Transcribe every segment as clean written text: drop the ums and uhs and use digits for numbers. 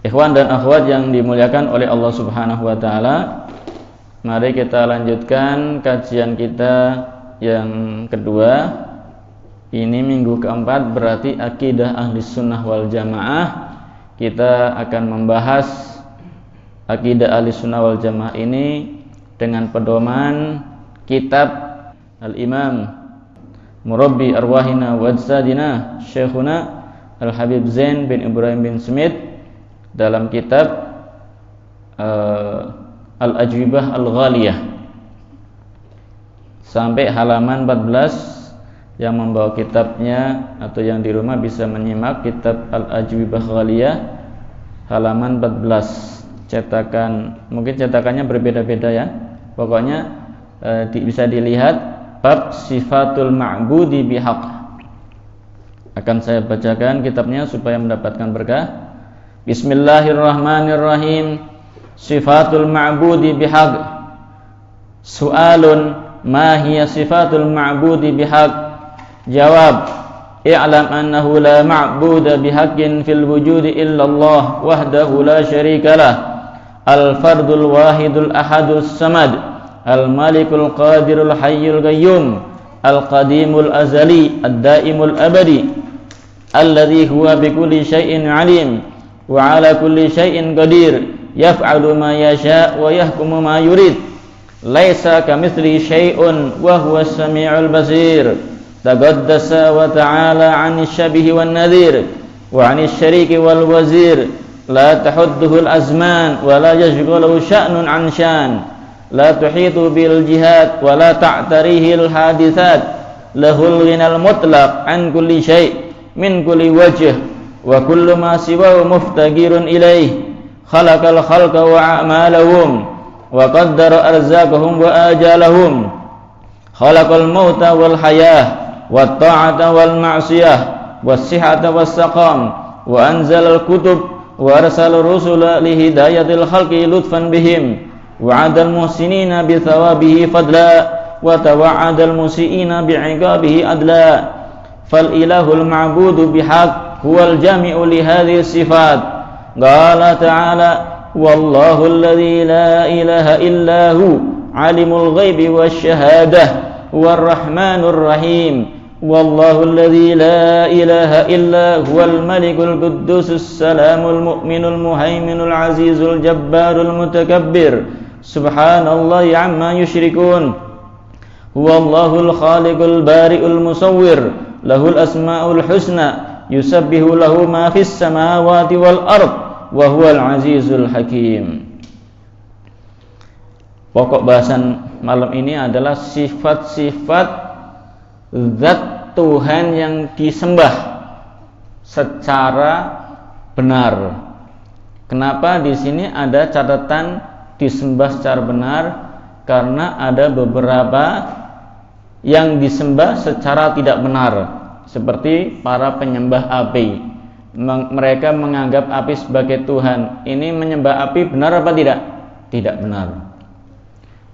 Ikhwan dan akhwat yang dimuliakan oleh Allah Subhanahu wa taala, mari kita lanjutkan kajian kita yang kedua. Ini minggu keempat, berarti akidah ahli sunnah wal jamaah. Kita akan membahas akidah ahli sunnah wal jamaah ini dengan pedoman kitab Al-Imam Murabbi Arwahina wa Ajsadina Syekhuna Al-Habib Zain bin Ibrahim bin Smith dalam kitab Al-Ajwibah Al-Ghaliyah sampai halaman 14. Yang membawa kitabnya atau yang di rumah bisa menyimak kitab Al-Ajwibah Ghaliyah halaman 14. Cetakan, mungkin cetakannya berbeda-beda ya. Pokoknya bisa dilihat bab sifatul ma'budi bihaq. Akan saya bacakan kitabnya supaya mendapatkan berkah. Bismillahirrahmanirrahim. Sifatul ma'budi bihaq. Su'alun ma hiya sifatul ma'budi bihaq? Jawab: i'lam annahu la ma'buda bihaqqin fil wujudi illa Allah wahdahu la syarika lah. Al-fardul wahidul ahadus samad, al-malikul qadirul hayyul qayyum, al-qadimul azali, ad-daimul abadi, alladhi huwa bikulli syai'in alim wa ala kulli syai'in qadir, yaf'alu ma yasha' wa yahkumu ma yurid, laisa kamitslihi syai'un wa huwas sami'ul basir. Taqaddasa wa ta'ala 'anil syabihi wan nadhir wa 'anil syariki wal wazir. La tahudduhu al-azman wa la yashghaluhu sya'nun 'an syan. La tuhitu bil jihad wa la ta'tarihi al-hadithat. Lahul ghinal mutlaq 'an kulli syai' min kulli wajh wa kullu ma siwahu muftaqirun ilaih. Khalaqal khalqa wa a'malahum wa qaddara arzaqahum wa ajalahum. Khalaqal mauta wal hayah wat ta'ata wal ma'siyah was sihhata was saqam wa anzalal kutub wa arsala rusula li hidayatil khalqi lutfan bihim wa 'adal muhsinina bi thawabihi fadla wa tawa'adal musiiina bi 'iqabihi adla. Fal ilahul ma'budu bihaq huwal jami'u li hadhihi sifat. Qala ta'ala wallahu alladhi la ilaha illa hu 'alimul ghaibi wasyahadah huwar rahmanur rahim. Wallahu alladhi la ilaha illa huwal malikul quddusus salamul mu'minul muhaiminul azizul jabbarul mutakabbir. Subhanallahi amma yusyrikun. Huwallahul khaliqul bari'ul musawwir. Lahul asma'ul husna. Yusabbihu lahu ma fis samawati wal ard. Wa huwal azizul hakim. Pokok bahasan malam ini adalah sifat-sifat zat Tuhan yang disembah secara benar. Kenapa di sini ada catatan disembah secara benar? Karena ada beberapa yang disembah secara tidak benar, seperti para penyembah api. Mereka menganggap api sebagai Tuhan. Ini menyembah api benar apa tidak? Tidak benar.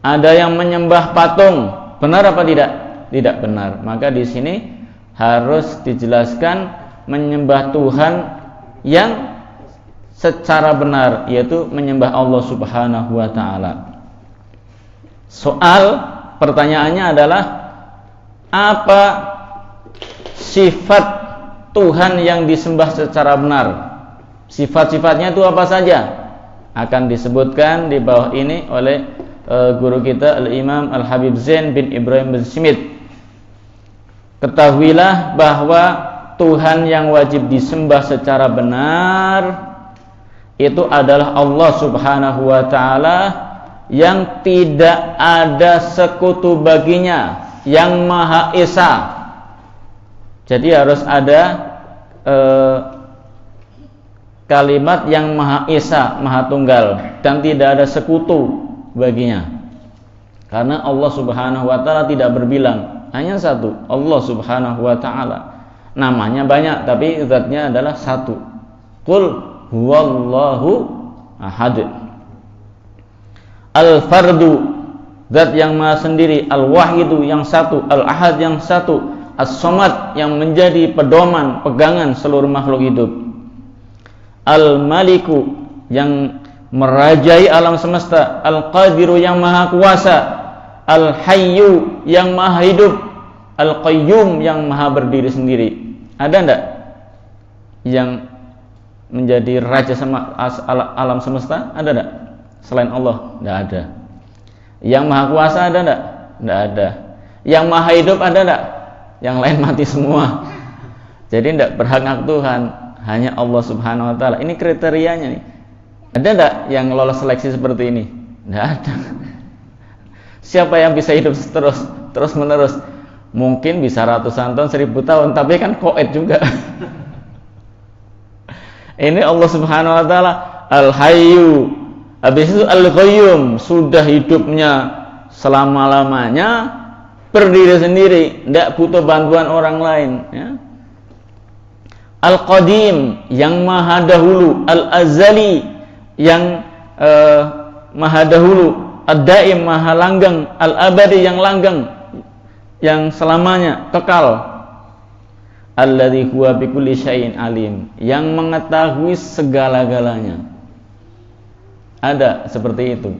Ada yang menyembah patung, benar apa tidak? Tidak benar. Maka di sini harus dijelaskan menyembah Tuhan yang secara benar, yaitu menyembah Allah Subhanahu wa taala. Soal pertanyaannya adalah apa sifat Tuhan yang disembah secara benar? Sifat-sifatnya itu apa saja? Akan disebutkan di bawah ini oleh guru kita Al-Imam Al-Habib Zain bin Ibrahim bin Smith. Ketahuilah bahwa Tuhan yang wajib disembah secara benar itu adalah Allah Subhanahu wa taala yang tidak ada sekutu baginya, yang Maha Esa. Jadi harus ada kalimat yang Maha Esa, Maha Tunggal, dan tidak ada sekutu baginya. Karena Allah Subhanahu wa taala tidak berbilang, hanya satu, Allah Subhanahu wa taala. Namanya banyak tapi zatnya adalah satu. Qul huwallahu ahad. Al-fardu, zat yang maha sendiri. Al-wahidu, yang satu. Al-ahad, yang satu. As-somad, yang menjadi pedoman, pegangan seluruh makhluk hidup. Al-maliku, yang merajai alam semesta, Al-Qadiru yang maha kuasa, Al-Hayyu yang maha hidup, Al-Qayyum yang maha berdiri sendiri. Ada enggak yang menjadi raja alam semesta? Ada enggak? Selain Allah? Enggak ada. Yang maha kuasa ada enggak? Enggak ada. Yang maha hidup ada enggak? Yang lain mati semua. Jadi enggak berhak hak Tuhan, hanya Allah Subhanahu wa taala. Ini kriterianya nih. Ada enggak yang lolos seleksi seperti ini? Enggak ada. Siapa yang bisa hidup terus menerus? Mungkin bisa ratusan tahun, 1000 tahun, tapi kan koet juga. Ini Allah Subhanahu wa taala Al-Hayyu, habis itu Al-Qayyum, sudah hidupnya selama-lamanya, berdiri sendiri, tidak butuh bantuan orang lain, ya. Al-Qadim yang maha dahulu, Al-Azali yang maha dahulu, Ad-Daim maha langgeng, Al-Abadi yang langgeng, yang selamanya kekal. Alladzi huwa bikulli syai'in alim, yang mengetahui segala-galanya. Ada seperti itu.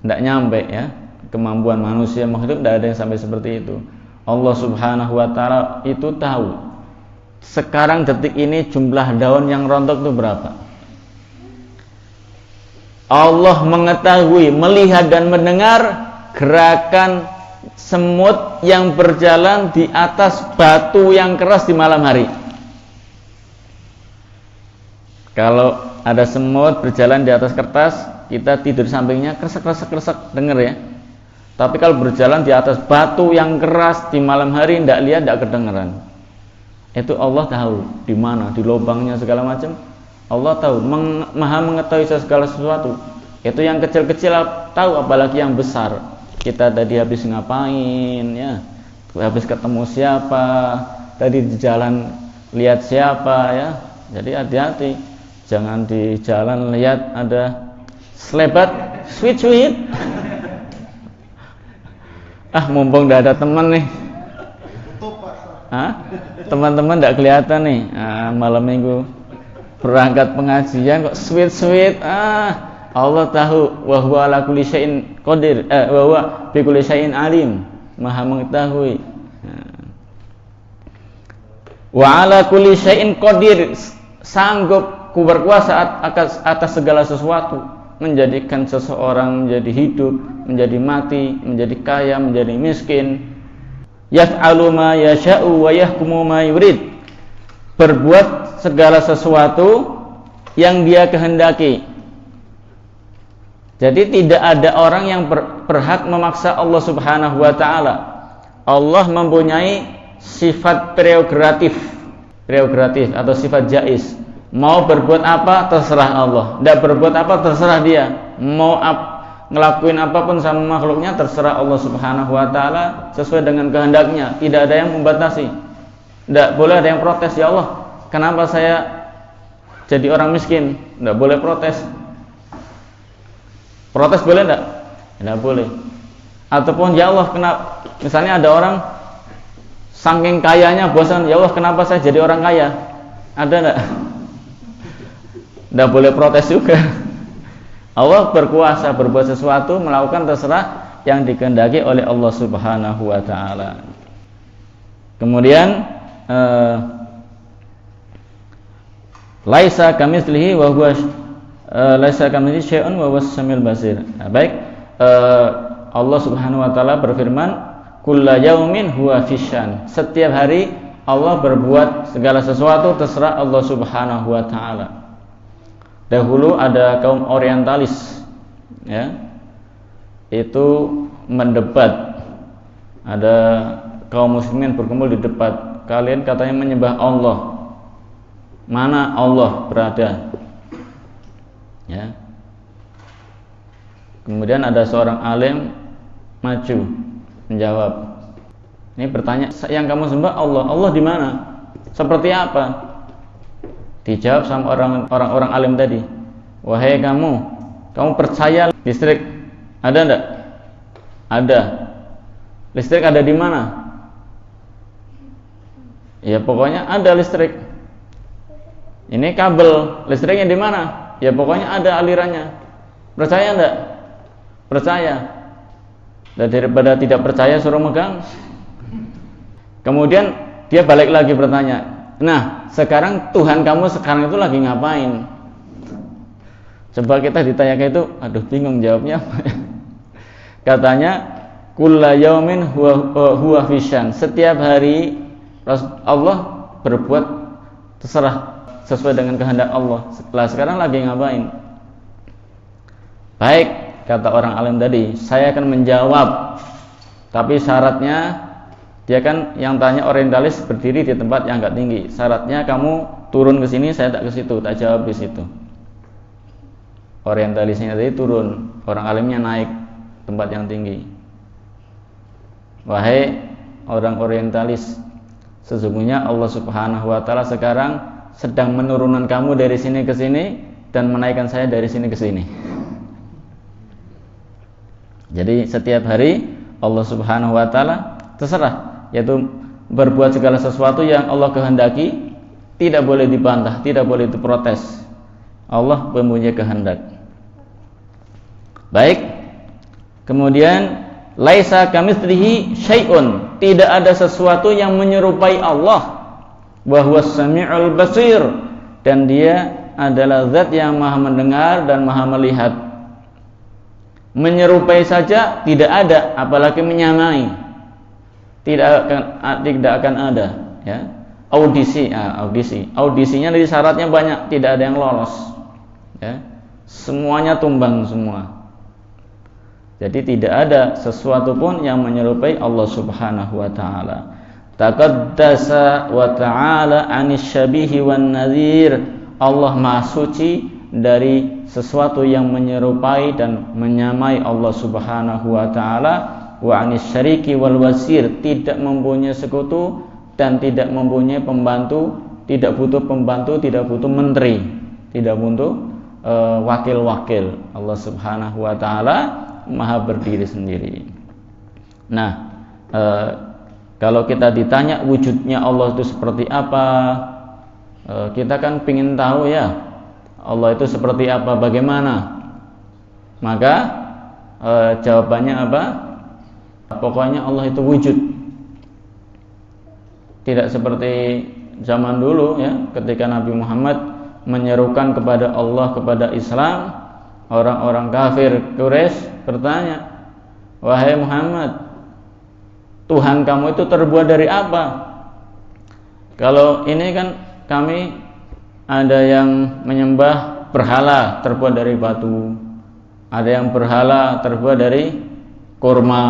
Tidak nyampe ya, kemampuan manusia makhluk tidak ada yang sampai seperti itu. Allah Subhanahu wa taala itu tahu. Sekarang detik ini jumlah daun yang rontok itu berapa? Allah mengetahui, melihat dan mendengar gerakan semut yang berjalan di atas batu yang keras di malam hari. Kalau ada semut berjalan di atas kertas, kita tidur sampingnya kresek, dengar ya. Tapi kalau berjalan di atas batu yang keras di malam hari, tidak lihat, tidak kedengaran. Itu Allah tahu di mana, di lubangnya segala macam. Allah tahu, maha mengetahui segala sesuatu. Itu yang kecil-kecil tahu, apalagi yang besar. Kita tadi habis ngapain ya, habis ketemu siapa, tadi di jalan lihat siapa ya. Jadi hati-hati, jangan di jalan lihat ada selebat sweet mumpung udah ada teman nih, teman-teman tidak kelihatan nih, malam minggu berangkat pengajian kok sweet, Allah tahu, wa huwa ala kulli syai'in qadir, wa huwa bi kulli syai'in alim, maha mengetahui. Wa ala kulli syai'in qadir, sanggup berkuasa atas segala sesuatu, menjadikan seseorang menjadi hidup, menjadi mati, menjadi kaya, menjadi miskin. Yaf'alu ma yasha'u wa yahkumu ma yurid, berbuat segala sesuatu yang dia kehendaki. Jadi tidak ada orang yang berhak memaksa Allah Subhanahu wa taala. Allah mempunyai sifat prerogatif atau sifat jaiz. Mau berbuat apa terserah Allah, tidak berbuat apa terserah dia. Mau ngelakuin apapun sama makhluknya terserah Allah Subhanahu wa taala sesuai dengan kehendaknya. Tidak ada yang membatasi. Tidak boleh ada yang protes, ya Allah, kenapa saya jadi orang miskin? Tidak boleh protes. Protes boleh enggak? Tidak boleh. Ataupun ya Allah, kenapa, misalnya ada orang saking kayanya bosan, ya Allah kenapa saya jadi orang kaya? Ada enggak? Tidak boleh protes juga. Allah berkuasa berbuat sesuatu, melakukan terserah yang dikehendaki oleh Allah Subhanahu wa taala. Kemudian laisa kamitslihi wa huwa laisa kamitslihi syai'un wa huwas samiul basir. Baik, Allah Subhanahu wa taala berfirman, kullu yaumin huwa fisyan. Setiap hari Allah berbuat segala sesuatu terserah Allah Subhanahu wa taala. Dahulu ada kaum orientalis ya, itu mendebat. Ada kaum muslimin berkumpul di debat, kalian katanya menyembah Allah, mana Allah berada ya. Kemudian ada seorang alim maju menjawab, ini bertanya, yang kamu sembah Allah, Allah di mana? Seperti apa? Dijawab sama orang-orang alim tadi, wahai kamu percaya listrik ada enggak? Ada. Listrik ada di mana? Ya pokoknya ada listrik. Ini kabel listriknya di mana? Ya pokoknya ada alirannya. Percaya enggak? Percaya. Dan daripada tidak percaya suruh megang. Kemudian dia balik lagi bertanya, nah sekarang Tuhan kamu sekarang itu lagi ngapain? Coba kita ditanya kayak itu, aduh bingung jawabnya apa ya. Katanya kulla yaumin huwa fisyan. Setiap hari Allah berbuat terserah sesuai dengan kehendak Allah. Setelah sekarang lagi ngapain? Baik, kata orang alim tadi, saya akan menjawab. Tapi syaratnya, dia kan yang tanya orientalis berdiri di tempat yang agak tinggi. Syaratnya kamu turun ke sini, saya tak ke situ, tak jawab di situ. Orientalisnya tadi turun, orang alimnya naik tempat yang tinggi. Wahai orang orientalis, sesungguhnya Allah Subhanahu wa taala sekarang sedang menurunkan kamu dari sini ke sini dan menaikkan saya dari sini ke sini. Jadi setiap hari Allah Subhanahu wa taala terserah, yaitu berbuat segala sesuatu yang Allah kehendaki, tidak boleh dibantah, tidak boleh diprotes. Allah mempunyai kehendak. Baik. Kemudian laisa kamitslihi syai'un, tidak ada sesuatu yang menyerupai Allah. Wa huwas samiul basir, dan dia adalah zat yang maha mendengar dan maha melihat. Menyerupai saja tidak ada, apalagi menyamai. Tidak akan ada, ya. Audisinya dari syaratnya banyak, tidak ada yang lolos, ya. Semuanya tumbang semua. Jadi tidak ada sesuatu pun yang menyerupai Allah Subhanahu wa taala. Taqaddasa wa ta'ala 'anis syabihi wan nadhir. Allah Maha Suci dari sesuatu yang menyerupai dan menyamai Allah Subhanahu wa taala. Wa 'anis syariki wal wasir, tidak mempunyai sekutu dan tidak mempunyai pembantu, tidak butuh pembantu, tidak butuh menteri, tidak butuh wakil-wakil. Allah Subhanahu wa taala Maha berdiri sendiri. Nah, kalau kita ditanya wujudnya Allah itu seperti apa, kita kan pingin tahu ya, Allah itu seperti apa, bagaimana. Maka jawabannya apa? Pokoknya Allah itu wujud. Tidak seperti zaman dulu ya, ketika Nabi Muhammad menyerukan kepada Allah, kepada Islam, orang-orang kafir Quraisy bertanya, wahai Muhammad, Tuhan kamu itu terbuat dari apa? Kalau ini kan kami ada yang menyembah berhala terbuat dari batu, ada yang berhala terbuat dari kurma,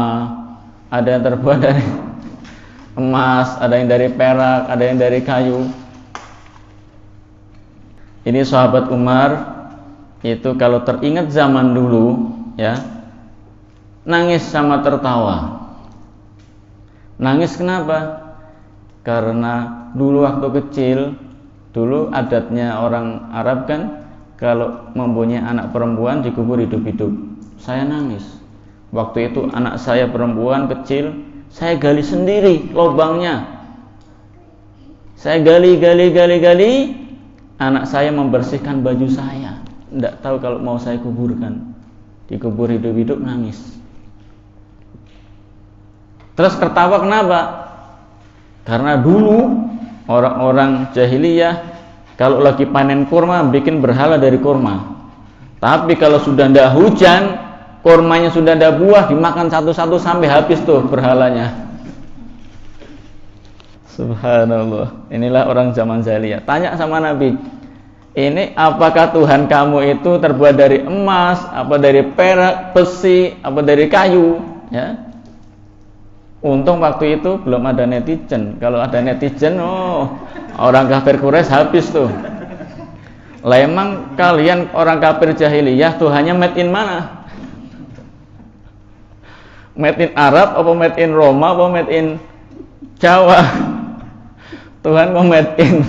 ada yang terbuat dari emas, ada yang dari perak, ada yang dari kayu. Ini sahabat Umar itu kalau teringat zaman dulu ya, nangis sama tertawa. Nangis kenapa? Karena dulu waktu kecil, dulu adatnya orang Arab kan kalau mempunyai anak perempuan dikubur hidup-hidup. Saya nangis. Waktu itu anak saya perempuan kecil, saya gali sendiri lubangnya. Saya gali, anak saya membersihkan baju saya. Tidak tahu kalau mau saya kuburkan. Dikubur hidup-hidup, nangis. Terus tertawa kenapa? Karena dulu orang-orang jahiliyah kalau lagi panen kurma bikin berhala dari kurma. Tapi kalau sudah tidak hujan, kurmanya sudah tidak buah, dimakan satu-satu sampai habis tuh berhalanya. Subhanallah. Inilah orang zaman jahiliyah. Tanya sama Nabi, ini apakah Tuhan kamu itu terbuat dari emas, apa dari perak, besi, apa dari kayu? Ya. Untung waktu itu belum ada netizen. Kalau ada netizen, orang kafir Quraisy habis tuh. Lah emang kalian orang kafir jahiliyah Tuhannya made in mana? Made in Arab, apa made in Roma, apa made in Jawa? Tuhan mau made in.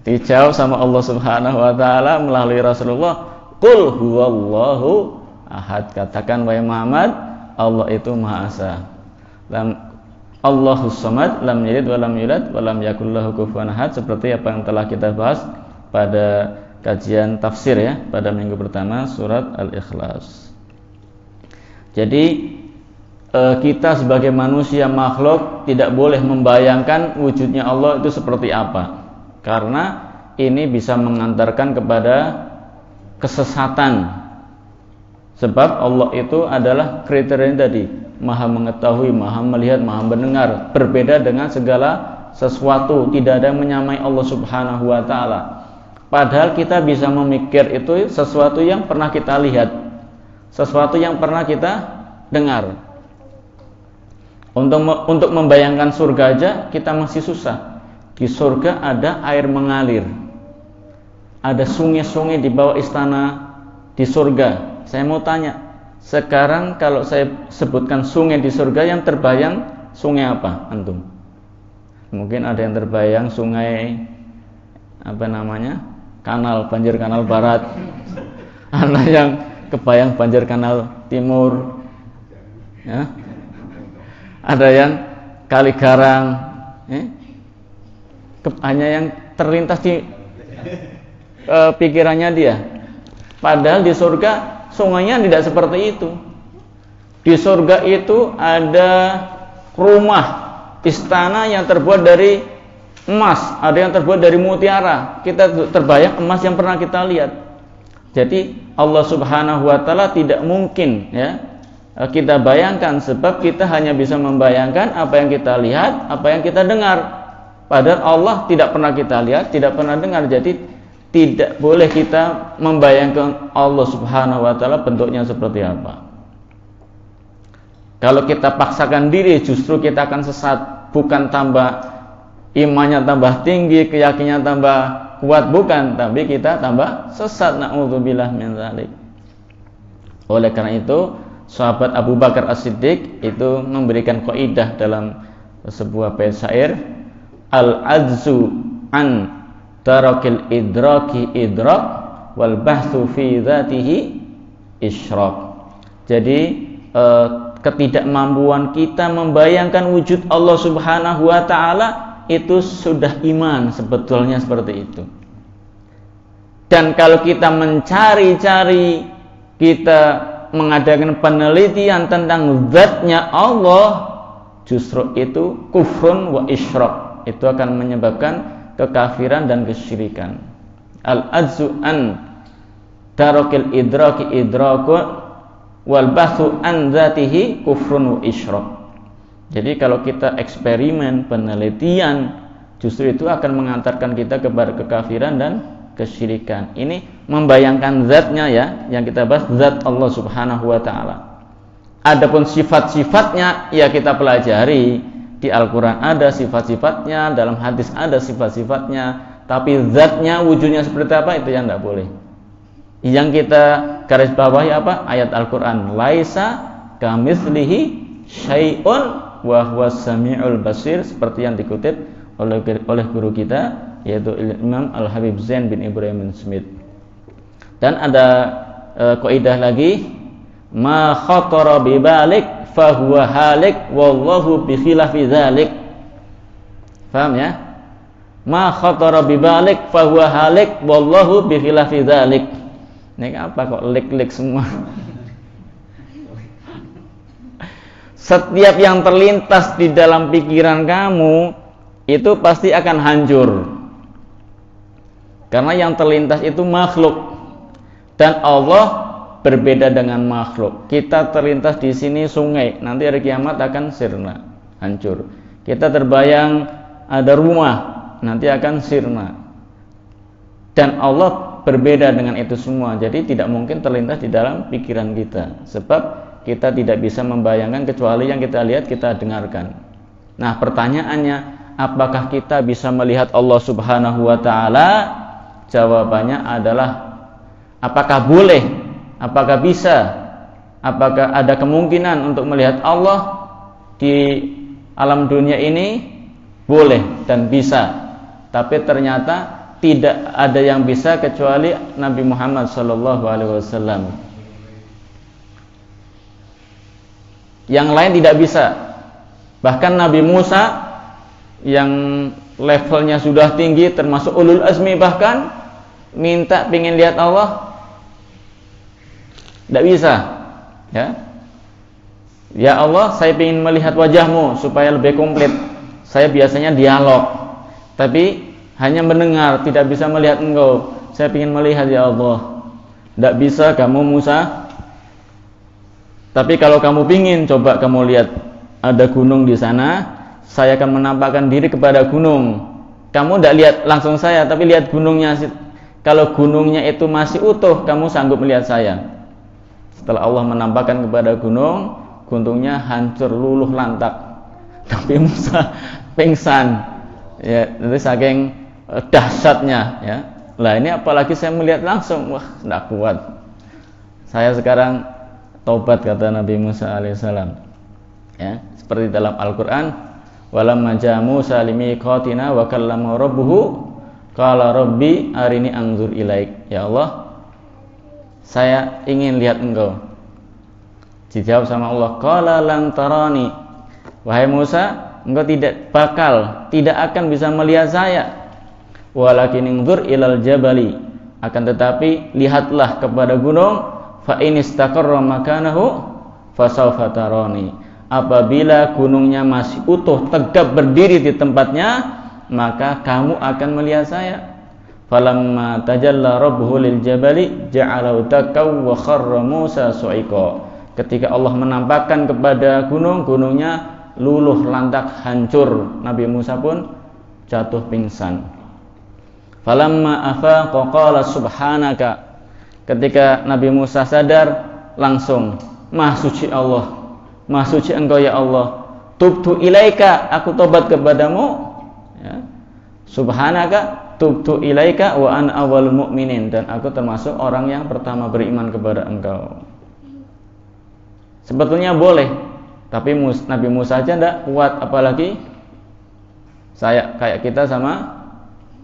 Dijawab sama Allah Subhanahu wa taala melalui Rasulullah, "Qul huwallahu ahad." Katakan wahai Muhammad, Allah itu Maha Esa. Allahus Samad, lam yalid wa lam yulad wa lam yakul lahu kufuwan ahad, seperti apa yang telah kita bahas pada kajian tafsir ya, pada minggu pertama surat Al-Ikhlas. Jadi kita sebagai manusia makhluk tidak boleh membayangkan wujudnya Allah itu seperti apa, karena ini bisa mengantarkan kepada kesesatan. Sebab Allah itu adalah kriteria tadi, maha mengetahui, maha melihat, maha mendengar, berbeda dengan segala sesuatu, tidak ada yang menyamai Allah Subhanahu wa ta'ala. Padahal kita bisa memikir itu sesuatu yang pernah kita lihat, sesuatu yang pernah kita dengar. Untuk membayangkan surga aja kita masih susah. Di surga ada air mengalir, ada sungai-sungai di bawah istana di surga. Saya mau tanya, sekarang kalau saya sebutkan sungai di surga, yang terbayang sungai apa antum? Mungkin ada yang terbayang sungai apa namanya, kanal, banjir kanal barat. Ada yang kebayang banjir kanal timur ya. Ada yang kali garang hanya yang terlintas di pikirannya dia. Padahal di surga sungainya tidak seperti itu. Di surga itu ada rumah, istana yang terbuat dari emas, ada yang terbuat dari mutiara. Kita terbayang emas yang pernah kita lihat. Jadi Allah Subhanahu wa ta'ala tidak mungkin ya kita bayangkan, sebab kita hanya bisa membayangkan apa yang kita lihat, apa yang kita dengar. Padahal Allah tidak pernah kita lihat, tidak pernah dengar. Jadi tidak boleh kita membayangkan Allah Subhanahu wa ta'ala bentuknya seperti apa. Kalau kita paksakan diri, justru kita akan sesat. Bukan tambah imannya tambah tinggi, keyakinannya tambah kuat, bukan, tapi kita tambah sesat. Na'udzubillah min dzalik. Oleh karena itu, sahabat Abu Bakar As-Siddiq itu memberikan kaidah dalam sebuah bait syair, al-ajzu an tarakil idraki idrak wal bahthu fi dzatihi isyraq. Jadi ketidakmampuan kita membayangkan wujud Allah Subhanahu wa ta'ala itu sudah iman, sebetulnya seperti itu. Dan kalau kita mencari-cari, kita mengadakan penelitian tentang zatnya Allah, justru itu kufrun wa isyraq, itu akan menyebabkan kekafiran dan kesyirikan. Al-ajzu an tarakil idraki idraku wal bathu an dzatihi kufrun wa isyraq. Jadi kalau kita eksperimen, penelitian, justru itu akan mengantarkan kita kepada kekafiran dan kesyirikan. Ini membayangkan zatnya ya, yang kita bahas zat Allah Subhanahu wa ta'ala. Adapun sifat-sifatnya ya kita pelajari, di Al-Quran ada sifat-sifatnya, dalam hadis ada sifat-sifatnya, tapi zatnya, wujudnya seperti apa, itu yang tidak boleh. Yang kita garis bawahi apa? Ayat Al-Quran, laisa kamitslihi syai'un wa huwas samiul basir, seperti yang dikutip oleh guru kita, yaitu Imam Al-Habib Zain bin Ibrahim bin Smith. Dan ada kaidah lagi, ma khatara bi balik fa huwa halik wallahu bi khilafi dzalik. Paham ya? Ma khatara bi balik fa huwa halik wallahu bi khilafi dzalik. Ini apa kok lik-lik semua? Setiap yang terlintas di dalam pikiran kamu itu pasti akan hancur. Karena yang terlintas itu makhluk, dan Allah berbeda dengan makhluk. Kita terlintas di sini sungai, nanti hari kiamat akan sirna, hancur. Kita terbayang ada rumah, nanti akan sirna. Dan Allah berbeda dengan itu semua. Jadi tidak mungkin terlintas di dalam pikiran kita, sebab kita tidak bisa membayangkan kecuali yang kita lihat, kita dengarkan. Nah, pertanyaannya, apakah kita bisa melihat Allah Subhanahu wa ta'ala? Jawabannya adalah apakah boleh, apakah bisa, apakah ada kemungkinan untuk melihat Allah di alam dunia ini? Boleh dan bisa. Tapi ternyata tidak ada yang bisa kecuali Nabi Muhammad SAW. Yang lain tidak bisa. Bahkan Nabi Musa yang levelnya sudah tinggi, termasuk ulul azmi, bahkan minta pengen lihat Allah, tidak bisa. Ya Allah, saya ingin melihat wajahmu supaya lebih komplit. Saya biasanya dialog, tapi hanya mendengar, tidak bisa melihat engkau. Saya ingin melihat ya Allah. Tidak bisa kamu Musa. Tapi kalau kamu ingin, coba kamu lihat ada gunung di sana. Saya akan menampakkan diri kepada gunung. Kamu tidak lihat langsung saya, tapi lihat gunungnya. Kalau gunungnya itu masih utuh, kamu sanggup melihat saya. Setelah Allah menampakkan kepada gunung, gunungnya hancur luluh lantak. Tapi Musa pingsan. Ya, itu saking dahsyatnya. Ya. Lah ini apalagi saya melihat langsung, wah tidak kuat. Saya sekarang taubat, kata Nabi Musa alaihissalam. Ya, seperti dalam Al-Quran, walamma ja'a Musa limiqatina wa kallamahu rabbuhu qala rabbi arini anzur ilaik. Ya Allah, saya ingin lihat engkau. Dijawab sama Allah, qala lan tarani. Wahai Musa, engkau tidak akan bisa melihat saya. Walakin inzur ilal jabali. Akan tetapi lihatlah kepada gunung, fa in istaqarra makanahu fasawfa tarani. Apabila gunungnya masih utuh, tegap berdiri di tempatnya, maka kamu akan melihat saya. Falamma tajalla rabbuhu lil jabali ja'alahu dakkaw wa kharra Musa su'iqa. Ketika Allah menampakkan kepada gunung, gunungnya luluh lantak hancur. Nabi Musa pun jatuh pingsan. Falamma afaqa qala subhanaka. Ketika Nabi Musa sadar, langsung, Maha suci Allah, Maha suci engkau ya Allah. Tubtu ilaika, aku tobat kepadamu. Ya. Subhanaka tubtu ilaika wa ana awwalul mu'minin, dan aku termasuk orang yang pertama beriman kepada engkau. Sebetulnya boleh, tapi Nabi Musa aja tidak kuat, apalagi saya kayak kita sama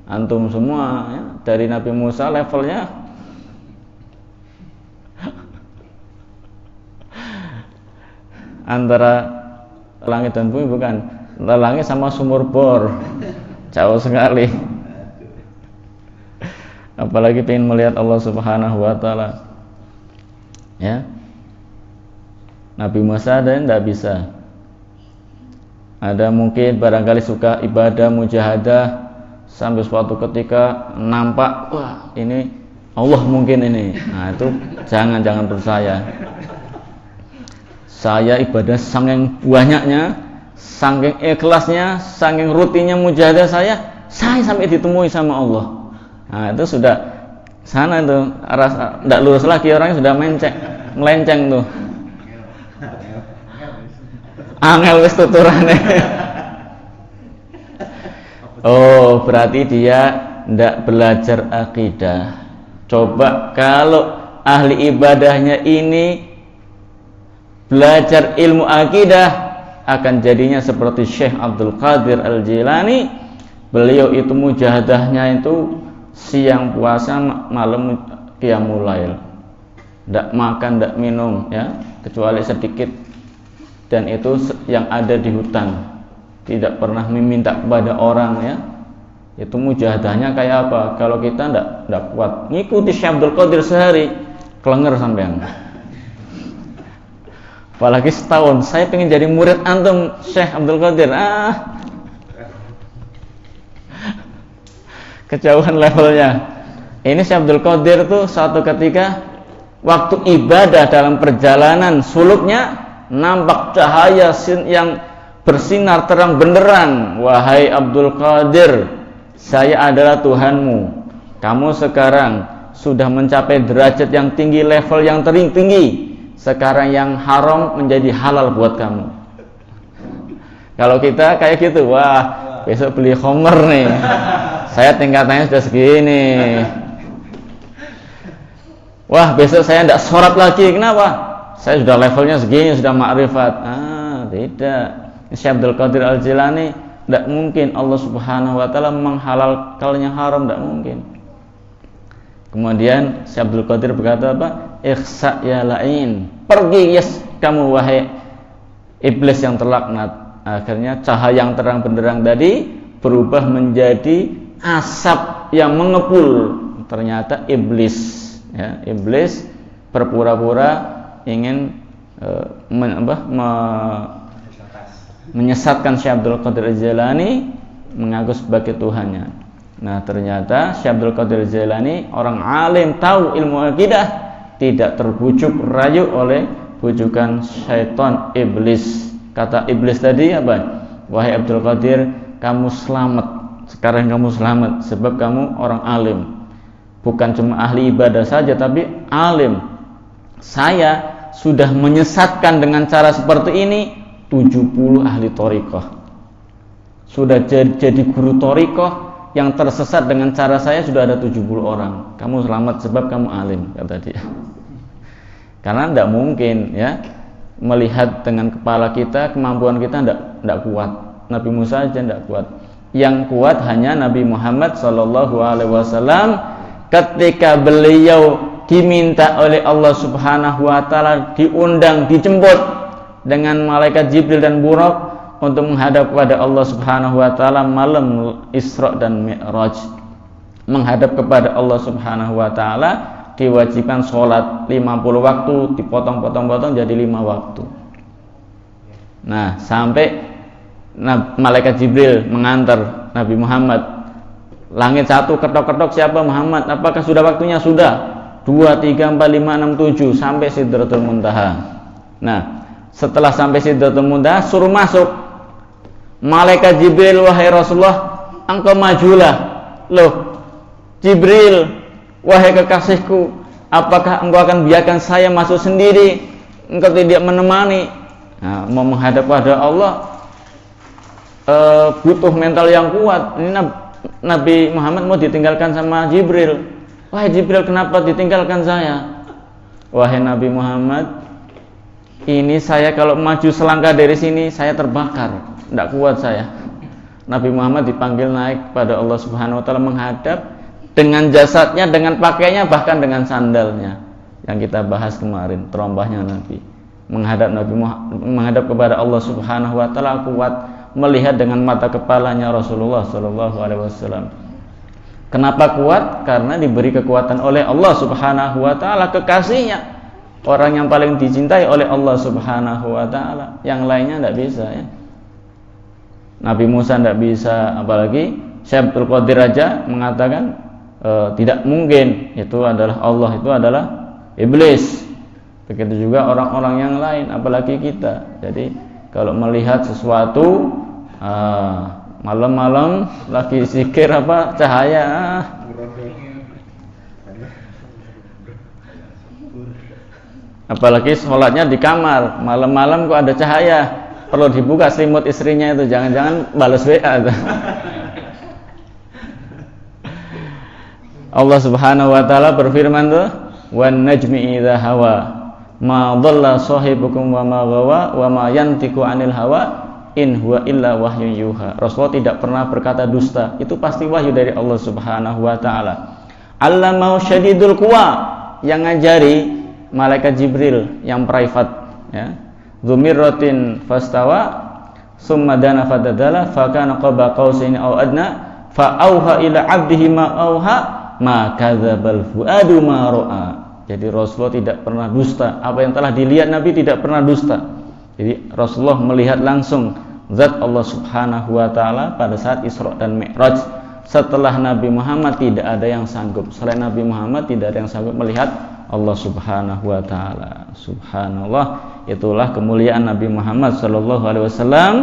antum semua ya. Dari Nabi Musa levelnya antara langit dan bumi, bukan langit sama sumur bor, jauh sekali. Apalagi pengen melihat Allah Subhanahu wa taala. Ya. Nabi Musa dan tidak bisa. Ada mungkin barangkali suka ibadah mujahadah, sampai suatu ketika nampak, wah ini Allah mungkin ini. Nah itu jangan percaya. Saya ibadah saking banyaknya, saking ikhlasnya, saking rutinnya mujahadah saya sampai ditemui sama Allah. Nah itu sudah sana tuh, tidak lurus lagi, orangnya sudah melenceng tuh. Angel wis tuturane. Oh, berarti dia tidak belajar akidah. Coba kalau ahli ibadahnya ini belajar ilmu akidah, akan jadinya seperti Syekh Abdul Qadir Al-Jilani. Beliau itu mujahadahnya itu siang puasa, malam qiyamul lail. Tidak makan, tidak minum ya, kecuali sedikit, dan itu yang ada di hutan. Tidak pernah meminta kepada orang ya. Itu mujahadahnya kayak apa? Kalau kita tidak kuat ngikuti Syekh Abdul Qadir sehari, kelenger sampean. Apalagi setahun, saya pengen jadi murid antum Syekh Abdul Qadir. Kejauhan levelnya. Ini Syekh Abdul Qadir tuh suatu ketika waktu ibadah dalam perjalanan suluknya nampak cahaya yang bersinar terang benderang. Wahai Abdul Qadir, saya adalah Tuhanmu. Kamu sekarang sudah mencapai derajat yang tinggi, level yang tinggi. Sekarang yang haram menjadi halal buat kamu. Kalau kita kayak gitu, wah besok beli khamr nih, saya tingkatannya sudah segini. Wah besok saya tidak sholat lagi, kenapa? Saya sudah levelnya segini, sudah ma'rifat. Tidak. Syekh Abdul Qadir Al-Jilani, tidak mungkin Allah Subhanahu wa taala menghalalkannya haram, tidak mungkin. Kemudian Syekh Abdul Qadir berkata apa? Ikhsa ya la'in. Pergi yes kamu wahai iblis yang terlaknat. Akhirnya cahaya yang terang benderang tadi berubah menjadi asap yang mengepul ternyata iblis, ya, iblis berpura-pura ingin menyesatkan Syekh Abdul Qadir Jailani mengaku sebagai Tuhannya. Nah, ternyata Syekh Abdul Qadir Jailani orang alim, tahu ilmu akidah, tidak terbujuk rayu oleh bujukan syaitan iblis. Kata iblis tadi apa? Wahai Abdul Qadir, kamu selamat. Sekarang kamu selamat sebab kamu orang alim. Bukan cuma ahli ibadah saja, tapi alim. Saya sudah menyesatkan dengan cara seperti ini 70 ahli thariqah. Sudah jadi guru thariqah yang tersesat dengan cara saya sudah ada 70 orang. Kamu selamat sebab kamu alim, kata dia. Karena tidak mungkin, ya, melihat dengan kepala kita, kemampuan kita tidak kuat. Nabi Musa saja tidak kuat. Yang kuat hanya Nabi Muhammad SAW ketika beliau diminta oleh Allah Subhanahu wa taala, diundang, dijemput dengan malaikat Jibril dan Buraq untuk menghadap kepada Allah Subhanahu wa taala malam Isra dan Mi'raj. Menghadap kepada Allah Subhanahu wa taala diwajibkan sholat 50 waktu, dipotong-potong-potong jadi 5 waktu. Nah, sampai malaikat Jibril mengantar Nabi Muhammad. Langit 1 ketok-ketok, siapa? Muhammad. Apakah sudah waktunya? Sudah. 2, 3, 4, 5, 6, 7 sampai Sidratul Muntaha. Nah, setelah sampai Sidratul Muntaha suruh masuk. Malaikat Jibril, wahai Rasulullah, engkau majulah. Loh, Jibril, wahai kekasihku, apakah engkau akan biarkan saya masuk sendiri? Engkau tidak menemani. Nah, mau menghadap pada Allah butuh mental yang kuat. Ini Nabi Muhammad mau ditinggalkan sama Jibril. Wahai Jibril, kenapa ditinggalkan saya? Wahai Nabi Muhammad, ini saya kalau maju selangkah dari sini saya terbakar, tidak kuat saya. Nabi Muhammad dipanggil naik pada Allah Subhanahu wa taala, menghadap dengan jasadnya, dengan pakaiannya, bahkan dengan sandalnya yang kita bahas kemarin, terompahnya Nabi. Menghadap kepada Allah Subhanahu wa taala kuat, melihat dengan mata kepalanya Rasulullah sallallahu alaihi wasallam. Kenapa kuat? Karena diberi kekuatan oleh Allah Subhanahu wa taala, kekasihnya, orang yang paling dicintai oleh Allah Subhanahu wa taala. Yang lainnya tidak bisa, ya. Nabi Musa tidak bisa, apalagi Syekh Abdul Qadir aja mengatakan tidak mungkin, itu adalah Allah, itu adalah iblis. Begitu juga orang-orang yang lain, apalagi kita. Jadi kalau melihat sesuatu malam-malam lagi zikir apa cahaya, apalagi sholatnya di kamar, malam-malam kok ada cahaya, perlu dibuka selimut istrinya itu, jangan-jangan balas WA. Allah Subhanahu wa taala berfirman tuh, wan najmi idza hawa ma dhalla sahibukum wa ma ghawa wa ma yantiqu anil hawa in huwa illa wahyun yuha. Rasulullah tidak pernah berkata dusta, itu pasti wahyu dari Allah Subhanahu wa taala. Allamau syadidul quwa, yang ngajari malaikat Jibril yang private, ya. Dzumiratin fastawa summa dana fatadala fa kana qaba qausaini aw adna fa auha ila 'abdihi ma auha ma kadzabal fuadu ma ra'a. Jadi Rasulullah tidak pernah dusta, apa yang telah dilihat Nabi tidak pernah dusta. Jadi Rasulullah melihat langsung zat Allah Subhanahu wa taala pada saat Isra dan Mi'raj. Setelah Nabi Muhammad tidak ada yang sanggup, selain Nabi Muhammad tidak ada yang sanggup melihat Allah Subhanahu wa taala. Subhanallah, itulah kemuliaan Nabi Muhammad sallallahu alaihi wasallam.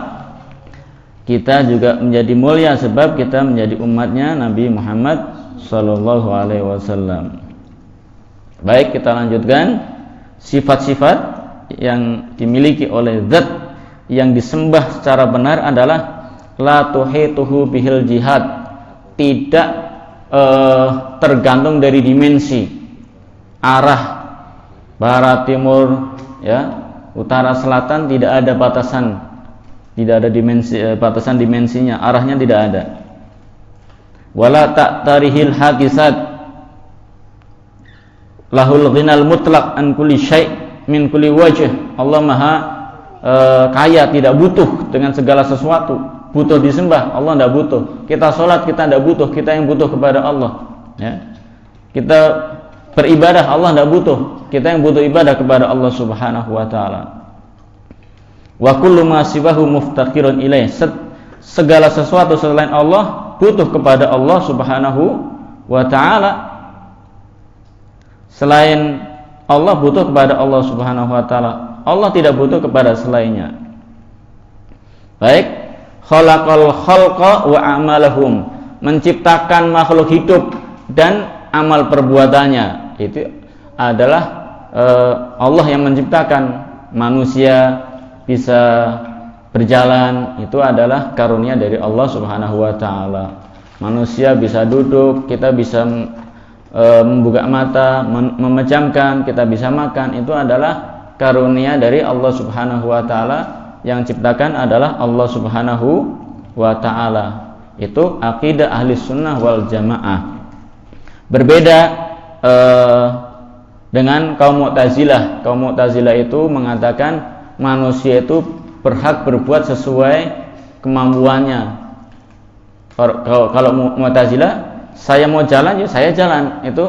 Kita juga menjadi mulia sebab kita menjadi umatnya Nabi Muhammad sallallahu alaihi wasallam. Baik, kita lanjutkan sifat-sifat yang dimiliki oleh zat yang disembah secara benar adalah la tuhituhu bihil jihad, tidak tergantung dari dimensi, arah barat timur, ya, utara selatan, tidak ada batasan, tidak ada dimensi, batasan dimensinya, arahnya tidak ada. Wala ta'tarihil haqisat lahul ghinal mutlaq an kulli syai' min kulli wajh. Allah maha kaya, tidak butuh dengan segala sesuatu. Butuh disembah, Allah tidak butuh. Kita sholat, kita tidak butuh, kita yang butuh kepada Allah, ya. Kita beribadah, Allah tidak butuh. Kita yang butuh ibadah kepada Allah Subhanahu wa taala. Wa kullu ma siwahu muftaqirun ilaih. Segala sesuatu selain Allah butuh kepada Allah Subhanahu wa taala. Selain Allah butuh kepada Allah Subhanahu wa taala. Allah tidak butuh kepada selainnya. Baik, khalaqal khalqa wa amalahum, menciptakan makhluk hidup dan amal perbuatannya. Itu adalah Allah yang menciptakan. Manusia bisa berjalan, itu adalah karunia dari Allah Subhanahu wa taala. Manusia bisa duduk, kita bisa membuka mata, memejamkan, kita bisa makan, itu adalah karunia dari Allah Subhanahu wa taala. Yang ciptakan adalah Allah Subhanahu wa taala. Itu akidah ahli sunnah wal jamaah. Berbeda dengan kaum Mu'tazilah. Kaum Mu'tazilah itu mengatakan manusia itu berhak berbuat sesuai kemampuannya. Kalau Mu'tazilah, saya mau jalan ya saya jalan, itu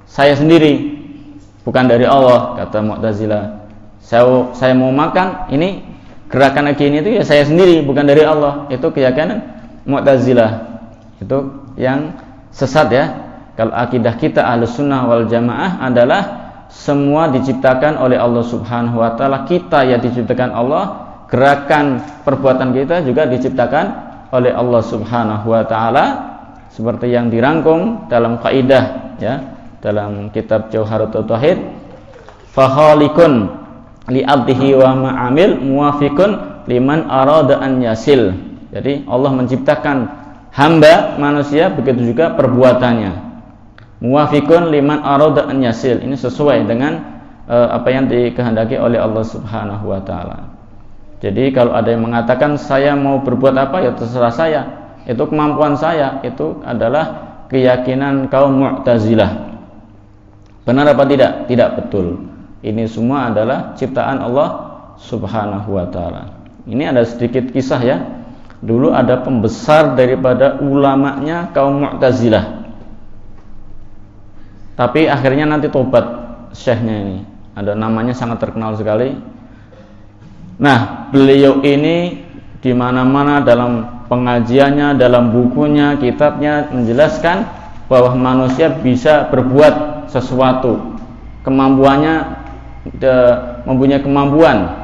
saya sendiri, bukan dari Allah, kata Mu'tazilah. Saya mau makan, ini gerakan begini itu ya saya sendiri, bukan dari Allah. Itu keyakinan Mu'tazilah. Itu yang sesat ya. Kalau akidah kita Ahlus Sunnah wal Jamaah adalah semua diciptakan oleh Allah Subhanahu wa taala. Kita yang diciptakan Allah, gerakan perbuatan kita juga diciptakan oleh Allah Subhanahu wa taala, seperti yang dirangkum dalam kaidah ya, dalam kitab Jauharatul Tauhid, fa khaliqun li abdihi wa ma'amil muwafiqun liman arada an yasil. Jadi Allah menciptakan hamba manusia, begitu juga perbuatannya. Muwafiqun liman arada an yasil, ini sesuai dengan apa yang dikehendaki oleh Allah Subhanahu wa taala. Jadi kalau ada yang mengatakan saya mau berbuat apa ya terserah saya, itu kemampuan saya, itu adalah keyakinan kaum Mu'tazilah. Benar apa tidak? Tidak betul. Ini semua adalah ciptaan Allah Subhanahu wa taala. Ini ada sedikit kisah ya. Dulu ada pembesar daripada ulamanya kaum Mu'tazilah. Tapi akhirnya nanti tobat syekhnya ini. Ada namanya sangat terkenal sekali. Nah, beliau ini di mana-mana dalam pengajiannya, dalam bukunya, kitabnya menjelaskan bahwa manusia bisa berbuat sesuatu. Kemampuannya mempunyai kemampuan.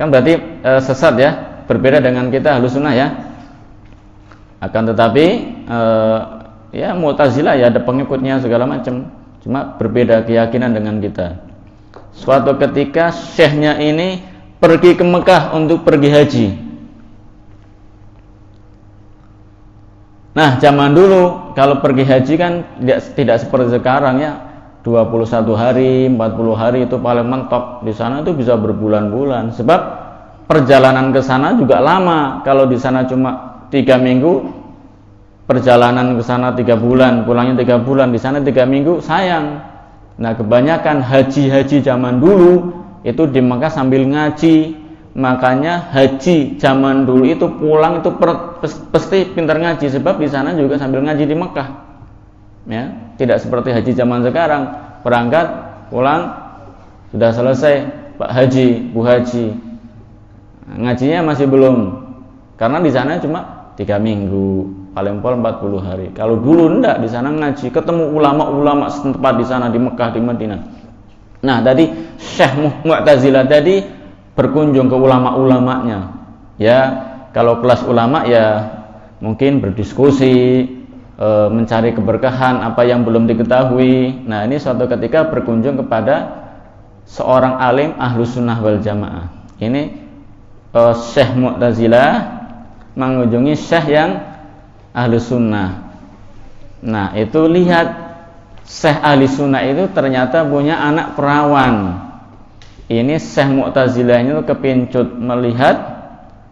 Kan berarti sesat ya, berbeda dengan kita Ahlus Sunnah ya. Akan tetapi ya Mu'tazilah ya ada pengikutnya segala macam, cuma berbeda keyakinan dengan kita. Suatu ketika syekhnya ini pergi ke Mekah untuk pergi haji. Nah, zaman dulu kalau pergi haji kan tidak seperti sekarang ya, 21 hari, 40 hari itu paling mentok. Di sana itu bisa berbulan-bulan, sebab perjalanan ke sana juga lama. Kalau di sana cuma 3 minggu, perjalanan ke sana 3 bulan, pulangnya 3 bulan, di sana 3 minggu, sayang. Nah, kebanyakan haji-haji zaman dulu itu di Mekah sambil ngaji. Makanya haji zaman dulu itu pulang itu pasti pintar ngaji, sebab di sana juga sambil ngaji di Mekah. Ya, tidak seperti haji zaman sekarang, berangkat, pulang, sudah selesai, Pak Haji, Bu Haji. Ngajinya masih belum, karena di sana cuma 3 minggu, paling pol 40 hari. Kalau dulu enggak, di sana ngaji, ketemu ulama-ulama setempat di sana, di Mekah, di Madinah. Nah, tadi Syekh Mu'tazilah tadi berkunjung ke ulama-ulamanya. Ya, kalau kelas ulama ya mungkin berdiskusi, mencari keberkahan apa yang belum diketahui. Nah, ini suatu ketika berkunjung kepada seorang alim Ahlus Sunnah wal Jamaah. Ini Syekh Mu'tazilah mengunjungi Syekh yang Ahlus Sunnah. Nah, itu lihat Syekh Ahli Sunnah itu ternyata punya anak perawan. Ini Syekh Mu'tazilahnya itu kepincut melihat,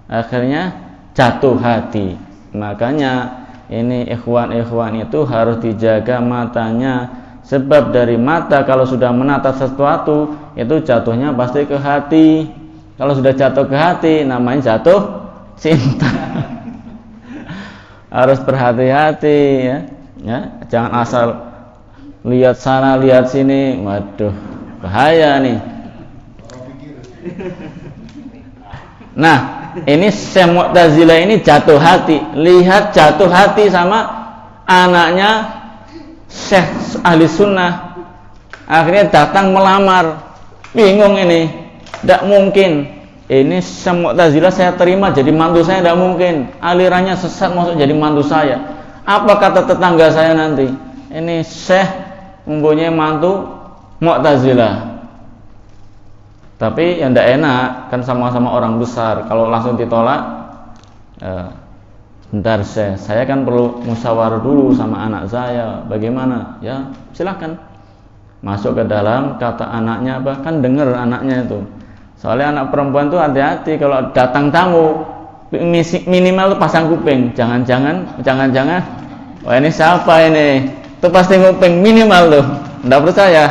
akhirnya jatuh hati. Makanya ini ikhwan-ikhwan itu harus dijaga matanya, sebab dari mata kalau sudah menatap sesuatu itu jatuhnya pasti ke hati. Kalau sudah jatuh ke hati namanya jatuh cinta. harus berhati-hati ya. Jangan asal lihat sana lihat sini, waduh bahaya nih. Nah, ini Syekh Mu'tazilah ini jatuh hati, lihat jatuh hati sama anaknya Syekh Ahli Sunnah, akhirnya datang melamar. Bingung ini, tidak mungkin. Ini Syekh Mu'tazilah saya terima jadi mantu saya, tidak mungkin. Alirannya sesat masuk jadi mantu saya. Apa kata tetangga saya nanti? Ini Syekh mempunyai mantu Mu'tazilah. Tapi yang tidak enak, kan sama-sama orang besar. Kalau langsung ditolak, bentar saya kan perlu musyawarah dulu sama anak saya. Bagaimana? Ya silakan. Masuk ke dalam, kata anaknya apa? Kan dengar anaknya itu. Soalnya anak perempuan tuh hati-hati kalau datang tamu, minimal tuh pasang kuping. Jangan-jangan, wah ini siapa ini? Tuh pasti kuping minimal tuh. Nggak percaya?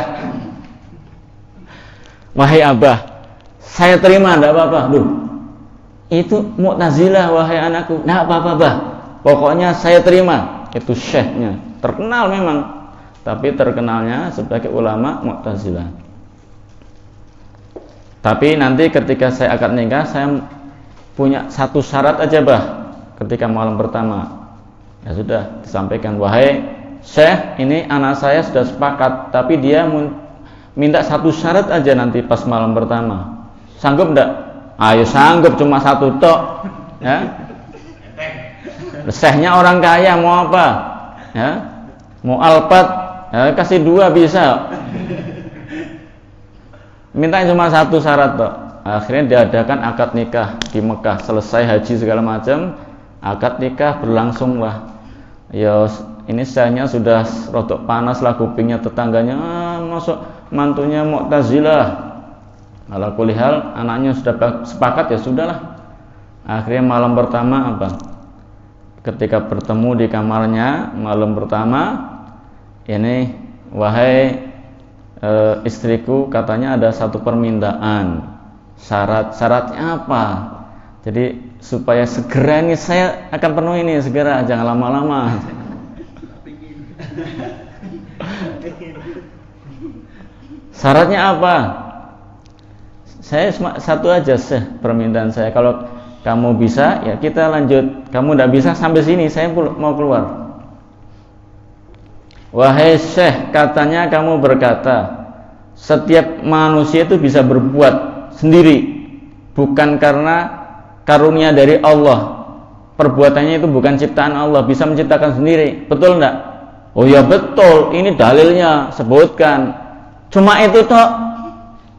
Wahai abah, saya terima, nggak apa-apa. Duh, itu Mu'tazilah wahai anakku. Nggak apa-apa bah. Pokoknya saya terima. Itu syekhnya, terkenal memang. Tapi terkenalnya sebagai ulama Mu'tazilah. Tapi nanti ketika saya akad nikah, saya punya satu syarat aja bah. Ketika malam pertama, ya sudah disampaikan, wahai Syekh, ini anak saya sudah sepakat, tapi dia minta satu syarat aja nanti pas malam pertama. Sanggup enggak? Ayo sanggup, cuma satu tok. Ya. Syekhnya orang kaya, mau apa? Ya. Mau Alphard, ya, kasih 2 bisa. Minta cuma satu syarat toh. Akhirnya diadakan akad nikah di Mekah. Selesai haji segala macam, akad nikah berlangsung lah. Ya ini sayangnya sudah rodok panas lah kupingnya tetangganya. Masuk mantunya Mu'tazilah. Ala kulli hal anaknya sudah sepakat, ya sudahlah. Akhirnya malam pertama apa? Ketika bertemu di kamarnya malam pertama, ini wahai istriku, katanya ada satu permintaan, syaratnya apa? Jadi supaya segera ini saya akan penuhi ini segera, jangan lama-lama. Syaratnya apa? Saya satu aja sih permintaan saya. Kalau kamu bisa, ya kita lanjut. Kamu tidak bisa sampai sini, saya mau keluar. Wahai Syekh, katanya kamu berkata setiap manusia itu bisa berbuat sendiri, bukan karena karunia dari Allah. Perbuatannya itu bukan ciptaan Allah, bisa menciptakan sendiri. Betul enggak? Oh ya betul, ini dalilnya, sebutkan. Cuma itu toh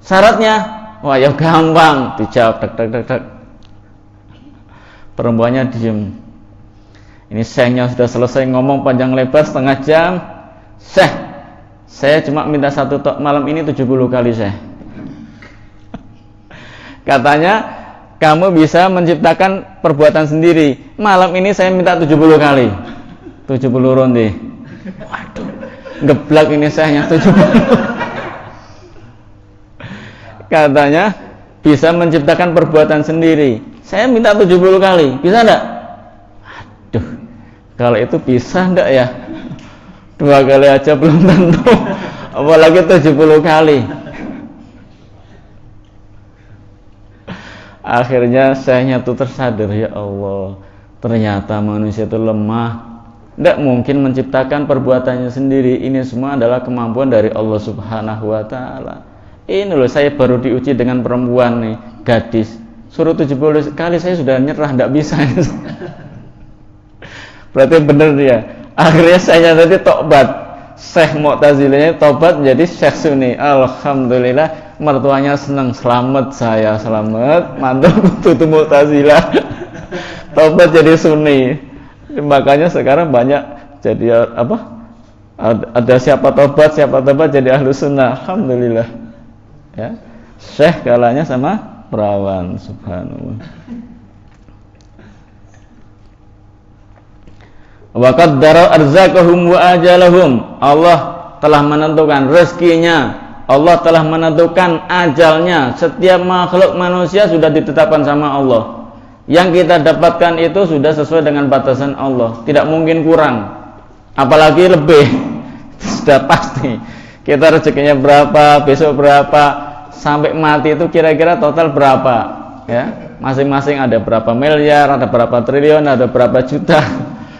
syaratnya. Wah ya gampang, dijawab tek. Perempuannya diem. Ini Syekhnya sudah selesai ngomong panjang lebar setengah jam. Syekh, saya cuma minta satu tok malam ini 70 kali Syekh. Katanya kamu bisa menciptakan perbuatan sendiri. Malam ini saya minta 70 kali. 70 ronde. Waduh, geblak ini Syekhnya 70. Katanya bisa menciptakan perbuatan sendiri. Saya minta 70 kali. Bisa enggak? Aduh, kalau itu bisa enggak ya? 2 kali aja belum tentu, apalagi 70 kali. Akhirnya Syekhnya tuh tersadar, ya Allah, ternyata manusia itu lemah, tidak mungkin menciptakan perbuatannya sendiri. Ini semua adalah kemampuan dari Allah Subhanahu wa Ta'ala. Ini loh, saya baru diuji dengan perempuan nih, gadis, suruh 70 kali saya sudah nyerah, tidak bisa. Berarti benar dia. Akhirnya saya tadi tobat, Syekh Mu'tazilahnya tobat menjadi Syekh Sunni. Alhamdulillah, mertuanya senang, selamat saya, selamat mantu tutu Mu'tazilah. Tobat jadi Sunni. Makanya sekarang banyak jadi apa? Ada siapa tobat jadi ahlu sunnah. Alhamdulillah. Ya, Syekh kalanya sama perawan, subhanallah. Wa qaddara arzaqahum wa ajalahum. Allah telah menentukan rezekinya, Allah telah menentukan ajalnya. Setiap makhluk manusia sudah ditetapkan sama Allah. Yang kita dapatkan itu sudah sesuai dengan batasan Allah, tidak mungkin kurang, apalagi lebih. Sudah pasti. Kita rezekinya berapa, besok berapa, sampai mati itu kira-kira total berapa, ya? Masing-masing ada berapa miliar, ada berapa triliun, ada berapa juta.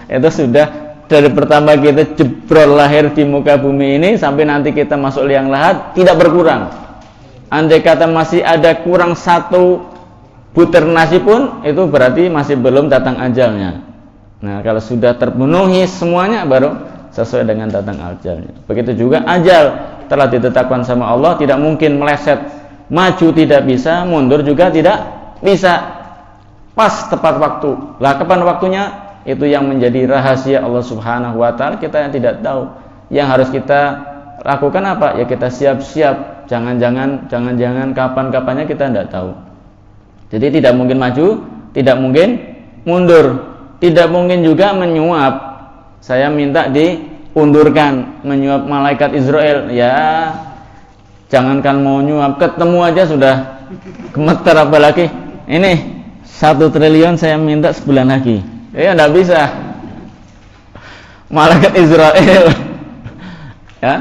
Itu sudah dari pertama kita jebrol lahir di muka bumi ini sampai nanti kita masuk liang lahat tidak berkurang. Andai kata masih ada kurang satu butir nasi pun, itu berarti masih belum datang ajalnya. Nah, kalau sudah terpenuhi semuanya baru sesuai dengan datang ajalnya. Begitu juga ajal telah ditetapkan sama Allah, tidak mungkin meleset, maju tidak bisa, mundur juga tidak bisa, pas tepat waktu. Lah kapan waktunya? Itu yang menjadi rahasia Allah Subhanahu wa taala, kita yang tidak tahu. Yang harus kita lakukan apa? Ya kita siap-siap. Jangan-jangan kapan-kapannya kita tidak tahu. Jadi tidak mungkin maju, tidak mungkin mundur, tidak mungkin juga menyuap. Saya minta diundurkan, menyuap malaikat Israel. Ya, jangankan mau nyuap, ketemu aja sudah gemeter, apalagi ini 1 triliun saya minta sebulan lagi. Ya enggak bisa. Malaikat Israel. Ya,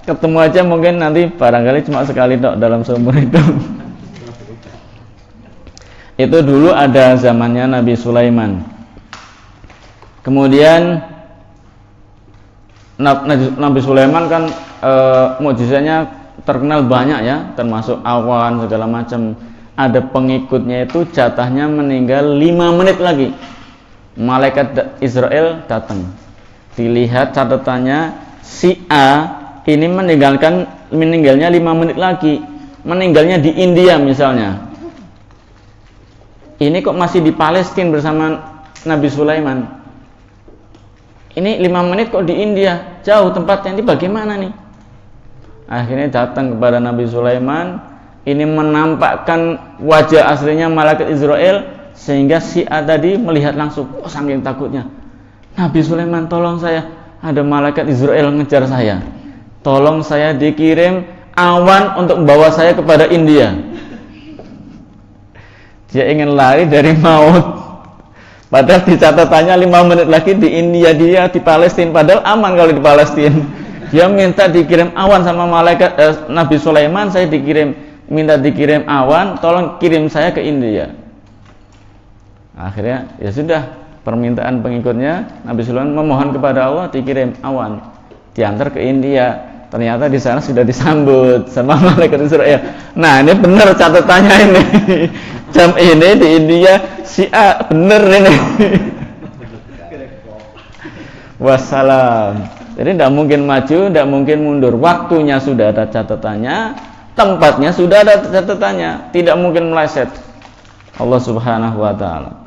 ketemu aja mungkin nanti barangkali cuma sekali tok dalam seumur hidup. Itu dulu ada zamannya Nabi Sulaiman. Kemudian Nabi Sulaiman kan mukjizatnya terkenal banyak ya, termasuk awan segala macam. Ada pengikutnya itu jatahnya meninggal 5 menit lagi. Malaikat Israel datang. Dilihat catatannya, si A ini meninggalnya 5 menit lagi. Meninggalnya di India misalnya. Ini kok masih di Palestina bersama Nabi Sulaiman. Ini 5 menit kok di India, jauh tempatnya, ini bagaimana nih? Akhirnya datang kepada Nabi Sulaiman, ini menampakkan wajah aslinya malaikat Israel, sehingga si A tadi melihat langsung, saking takutnya. Nabi Sulaiman, tolong saya, ada malaikat Israel ngejar saya. Tolong saya dikirim awan untuk membawa saya kepada India. Dia ingin lari dari maut. Padahal di catatannya 5 menit lagi di India, dia di Palestina. Padahal aman kalau di Palestina. Dia minta dikirim awan sama malaikat Nabi Sulaiman, saya minta dikirim awan, tolong kirim saya ke India. Akhirnya ya sudah, permintaan pengikutnya, Nabi Sulaiman memohon kepada Allah dikirim awan, diantar ke India. Ternyata di sana sudah disambut sama malaikat Israel. Nah, ini benar catatannya ini. Jam ini di India si A benar ini. Wassalam. Jadi tidak mungkin maju, tidak mungkin mundur. Waktunya sudah ada catatannya, tempatnya sudah ada catatannya, tidak mungkin meleset. Allah Subhanahu wa taala.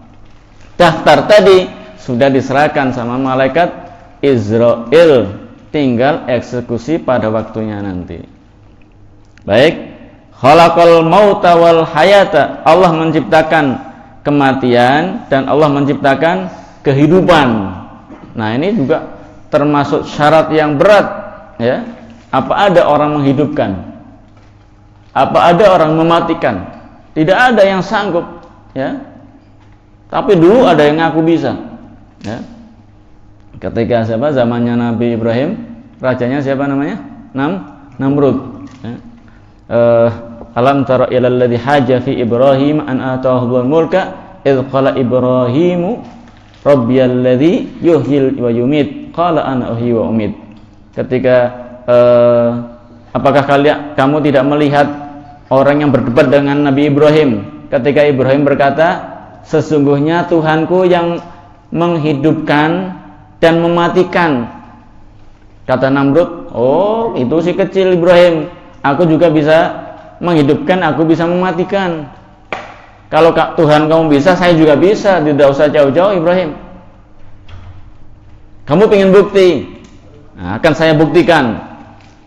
Daftar tadi sudah diserahkan sama malaikat Israel. Tinggal eksekusi pada waktunya nanti. Baik, khalaqal mauta wal hayata. Allah menciptakan kematian dan Allah menciptakan kehidupan. Nah, ini juga termasuk syarat yang berat, ya. Apa ada orang menghidupkan? Apa ada orang mematikan? Tidak ada yang sanggup, ya. Tapi dulu ada yang ngaku bisa, ya. Ketika siapa? Zamannya Nabi Ibrahim, rajanya siapa namanya? Namrud. Ya. Alam tara ilal ladzi haja fi Ibrahim an atahu al-mulka idz qala Ibrahimu rabbiyal ladzi yuhyil wa yumit qala ana uhyi wa umit. Ketika apakah kamu tidak melihat orang yang berdebat dengan Nabi Ibrahim ketika Ibrahim berkata, sesungguhnya Tuhanku yang menghidupkan dan mematikan. Kata Namrud, oh itu si kecil Ibrahim, aku juga bisa menghidupkan, aku bisa mematikan. Kalau Tuhan kamu bisa, saya juga bisa, tidak usah jauh-jauh Ibrahim. Kamu pengen bukti? Nah, akan saya buktikan.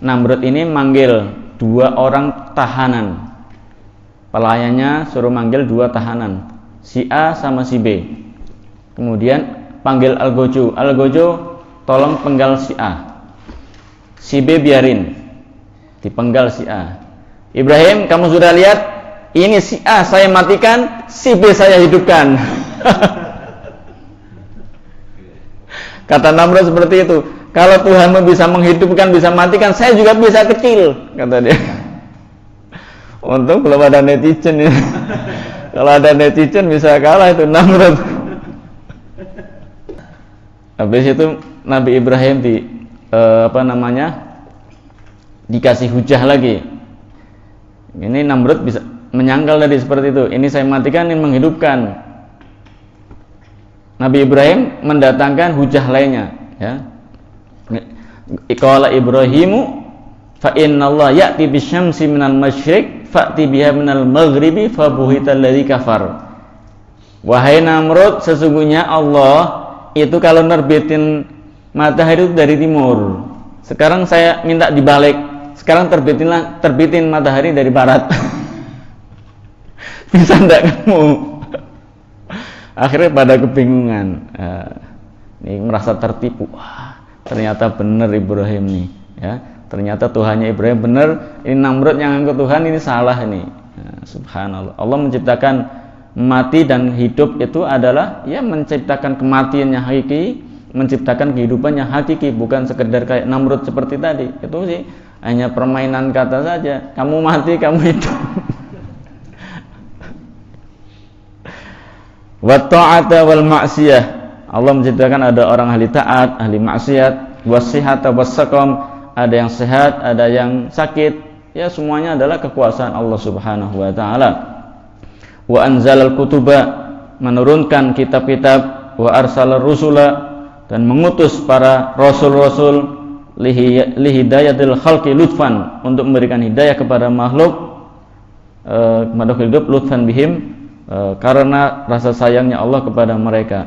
Namrud ini manggil 2 orang tahanan. Pelayannya suruh manggil 2 tahanan, si A sama si B. Kemudian panggil Al-Gojo, tolong penggal si A. Si B biarin, dipenggal si A. Ibrahim, kamu sudah lihat? Ini si A saya matikan, si B saya hidupkan. Kata Namrud seperti itu. Kalau Tuhanmu bisa menghidupkan, bisa matikan, saya juga bisa kecil, kata dia. Untung belum ada netizen ya. Kalau ada netizen bisa kalah itu Namrud. Habis itu Nabi Ibrahim dikasih hujah lagi. Ini Namrud bisa menyangkal tadi seperti itu. Ini saya matikan, ini menghidupkan. Nabi Ibrahim mendatangkan hujah lainnya, ya. Qala Ibrahimu fa innallaha ya'ti bisyamsi minal masyriq fa'ti biha minal maghribi fa buhital ladzi kafar. Wahai Namrud, sesungguhnya Allah itu kalau nerbitin matahari itu dari timur. Sekarang saya minta dibalik. Sekarang terbitin matahari dari barat. Bisa enggak kamu? Akhirnya pada kebingungan. Ini merasa tertipu. Wah, ternyata benar Ibrahim nih, ya. Ternyata Tuhannya Ibrahim benar. Ini Namrud yang ngaku Tuhan, ini salah ini. Subhanallah. Allah menciptakan mati dan hidup itu adalah ya menciptakan kematian yang hakiki, menciptakan kehidupan yang hakiki, bukan sekedar kayak Namrud seperti tadi. Itu sih hanya permainan kata saja. Kamu mati, kamu hidup. Wa ta'ata wal ma'siyah. Allah menciptakan ada orang ahli taat, ahli maksiat, wasihata wassaqam, ada yang sehat, ada yang sakit. Ya semuanya adalah kekuasaan Allah Subhanahu wa taala. Wa anzalal kutuba, menurunkan kitab-kitab, wa arsalar rusula, dan mengutus para rasul-rasul lihidayatil khalqi lutfan, untuk memberikan hidayah kepada makhluk, makhluk hidup, lutfan bihim, karena rasa sayangnya Allah kepada mereka,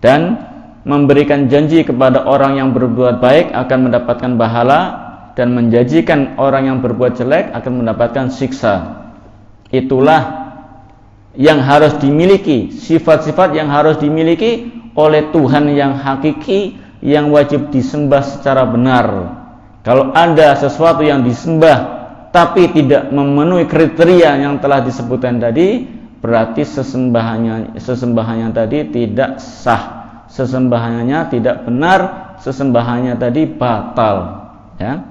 dan memberikan janji kepada orang yang berbuat baik akan mendapatkan pahala, dan menjanjikan orang yang berbuat jelek akan mendapatkan siksa. Itulah yang harus dimiliki, sifat-sifat yang harus dimiliki oleh Tuhan yang hakiki, yang wajib disembah secara benar. Kalau ada sesuatu yang disembah tapi tidak memenuhi kriteria yang telah disebutkan tadi, berarti sesembahannya tadi tidak sah, sesembahannya tidak benar, sesembahannya tadi batal, ya.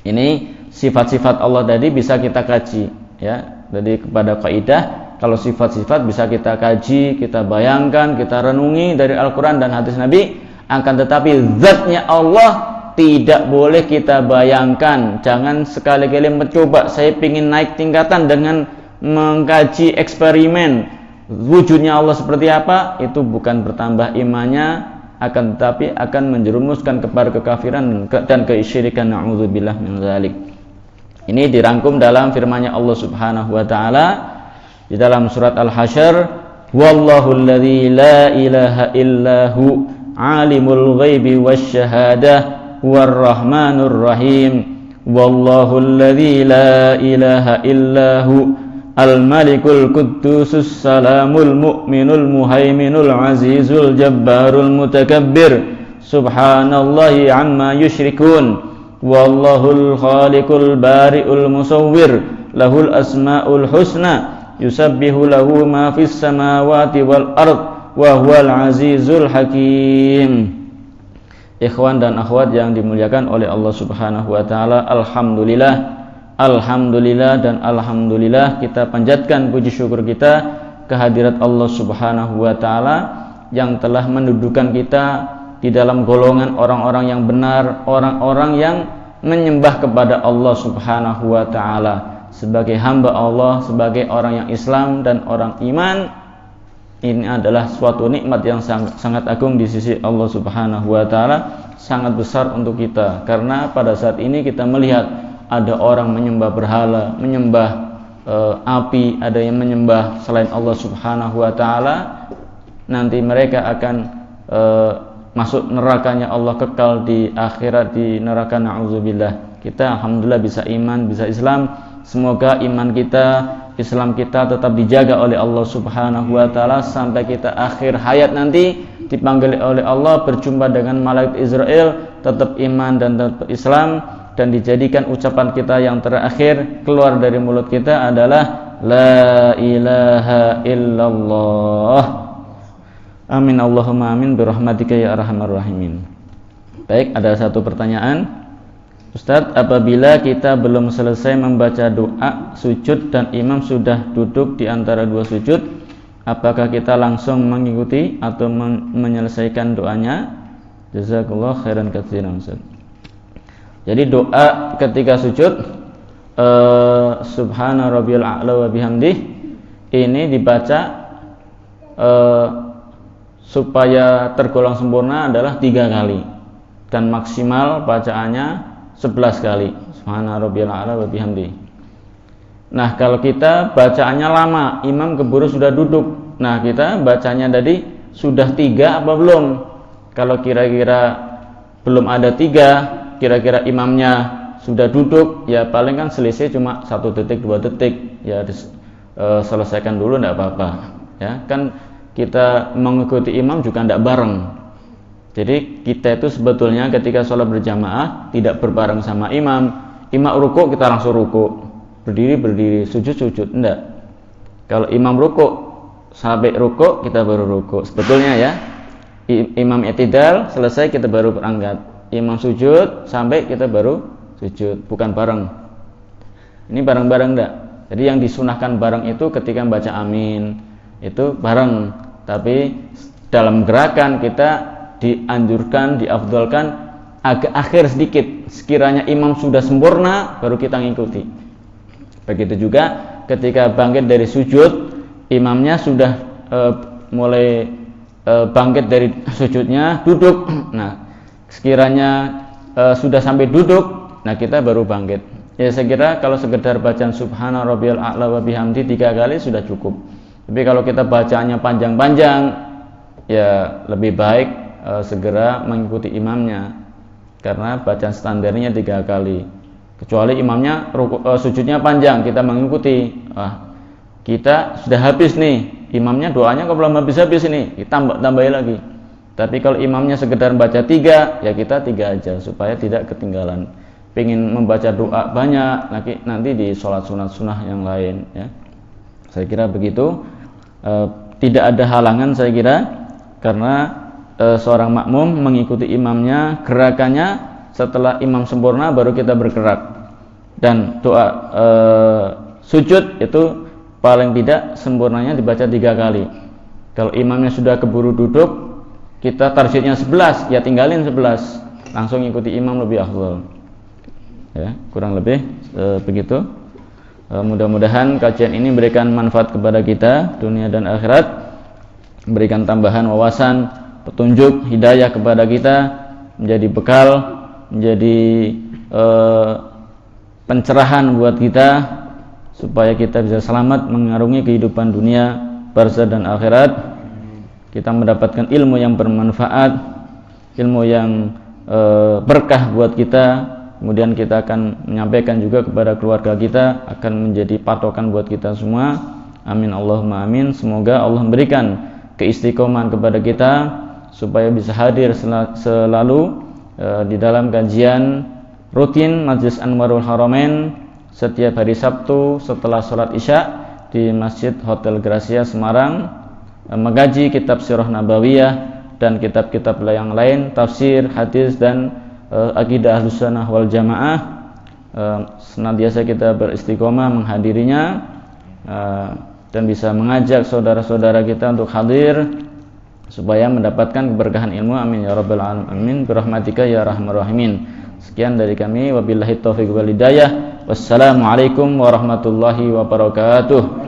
Ini sifat-sifat Allah tadi bisa kita kaji, ya. Jadi kepada kaidah, kalau sifat-sifat bisa kita kaji, kita bayangkan, kita renungi dari Al-Quran dan hadis Nabi. Akan tetapi zatnya Allah tidak boleh kita bayangkan. Jangan sekali-kali mencoba, saya ingin naik tingkatan dengan mengkaji eksperimen wujudnya Allah seperti apa. Itu bukan bertambah imannya, akan tetapi akan menjerumuskan kepada kekafiran dan kesyirikan. Na'udzubillah min dzalik. Ini dirangkum dalam firman-Nya Allah Subhanahu wa taala di dalam surat Al-Hasyr, wallahu alladzi la ilaha illahu alimul ghaibi wasyahadah warrahmanur rahim. Wallahu alladzi la ilaha illahu al-malikul quddusus salamul mu'minul muhaiminul azizul jabbarul mutakabbir. Subhanallahi amma yusyrikun. Wallahul khaliqul bari'ul musawwir. Lahul asma'ul husna. Yusabbihu lahu ma fis samawati wal ard. Wa huwal azizul hakim. Ikhwan dan akhwat yang dimuliakan oleh Allah Subhanahu wa taala, alhamdulillah dan alhamdulillah kita panjatkan puji syukur kita kehadirat Allah Subhanahu wa taala yang telah mendudukan kita di dalam golongan orang-orang yang benar, orang-orang yang menyembah kepada Allah Subhanahu wa taala sebagai hamba Allah, sebagai orang yang Islam dan orang iman. Ini adalah suatu nikmat yang sangat agung di sisi Allah Subhanahu wa taala, sangat besar untuk kita, karena pada saat ini kita melihat ada orang menyembah berhala, menyembah api, ada yang menyembah selain Allah Subhanahu wa taala. Nanti mereka akan masuk nerakanya Allah, kekal di akhirat di neraka. Na'udzubillah. Kita alhamdulillah bisa iman, bisa Islam. Semoga iman kita, Islam kita tetap dijaga oleh Allah Subhanahu wa taala sampai kita akhir hayat nanti dipanggil oleh Allah berjumpa dengan malaikat Israel, tetap iman dan tetap Islam, dan dijadikan ucapan kita yang terakhir keluar dari mulut kita adalah la ilaha illallah. Amin Allahumma amin birahmatika ya arhamar rahimin. Baik, ada satu pertanyaan. Ustadz, apabila kita belum selesai membaca doa sujud dan imam sudah duduk di antara dua sujud, apakah kita langsung mengikuti atau menyelesaikan doanya? Jazakallah khairan katsiran Ustaz. Jadi doa ketika sujud subhana rabbiyal a'la wa bihamdih ini dibaca supaya tergolong sempurna adalah 3 kali dan maksimal bacaannya 11 kali. Subhana rabbiyal a'la wa bihamdih. Nah, kalau kita bacaannya lama, imam keburu sudah duduk. Nah, kita bacanya tadi sudah 3 apa belum? Kalau kira-kira belum ada 3, kira-kira imamnya sudah duduk, ya paling kan selisih cuma 1 detik 2 detik, ya selesaikan dulu enggak apa-apa, ya kan kita mengikuti imam juga tidak bareng. Jadi kita itu sebetulnya ketika sholat berjamaah tidak berbareng sama imam. Imam ruku kita langsung ruku, berdiri, sujud, enggak. Kalau imam ruku sampai ruku kita baru ruku. Sebetulnya ya, imam i'tidal selesai kita baru berangkat. Imam sujud sampai kita baru sujud, bukan bareng. Ini bareng-bareng enggak. Jadi yang disunahkan bareng itu ketika membaca amin itu bareng, tapi dalam gerakan kita dianjurkan, diafdalkan agak akhir sedikit. Sekiranya imam sudah sempurna baru kita ngikuti. Begitu juga ketika bangkit dari sujud, imamnya sudah mulai bangkit dari sujudnya, duduk. Nah, sekiranya sudah sampai duduk, nah kita baru bangkit. Ya saya kira kalau sekedar bacaan subhana rabbiyal a'la wa bihamdi 3 kali sudah cukup. Tapi kalau kita bacaannya panjang-panjang, ya lebih baik segera mengikuti imamnya, karena bacaan standarnya 3 kali. Kecuali imamnya sujudnya panjang, kita mengikuti. Kita sudah habis nih, imamnya doanya kok belum habis-habis ini, kita tambahin lagi. Tapi kalau imamnya sekedar baca 3, ya kita 3 aja supaya tidak ketinggalan. Pengen membaca doa banyak nanti di sholat sunat-sunah yang lain, ya. Saya kira begitu. Tidak ada halangan saya kira, karena seorang makmum mengikuti imamnya, gerakannya setelah imam sempurna baru kita bergerak. Dan doa sujud itu paling tidak sempurnanya dibaca 3 kali. Kalau imamnya sudah keburu duduk, kita targetnya 11, ya tinggalin 11, langsung ikuti imam lebih afdal. Ya, kurang lebih begitu. Mudah-mudahan kajian ini memberikan manfaat kepada kita dunia dan akhirat, memberikan tambahan wawasan, petunjuk, hidayah kepada kita, menjadi bekal, menjadi pencerahan buat kita supaya kita bisa selamat mengarungi kehidupan dunia, barzah dan akhirat. Kita mendapatkan ilmu yang bermanfaat, ilmu yang berkah buat kita. Kemudian kita akan menyampaikan juga kepada keluarga kita, akan menjadi patokan buat kita semua. Amin Allahumma amin. Semoga Allah memberikan keistiqomahan kepada kita supaya bisa hadir selalu di dalam kajian rutin Majelis Anwarul Haramain setiap hari Sabtu setelah sholat Isya di Masjid Hotel Gracia Semarang, mengkaji kitab Sirah Nabawiyah dan kitab-kitab yang lain, tafsir, hadis dan akidah Ahlussunnah wal Jamaah. Senantiasa kita beristiqomah menghadirinya dan bisa mengajak saudara-saudara kita untuk hadir supaya mendapatkan keberkahan ilmu. Amin ya rabbal alamin birahmatika ya arhamar rahimin. Sekian dari kami, wabillahi taufiq wal hidayah. Wassalamualaikum warahmatullahi wabarakatuh.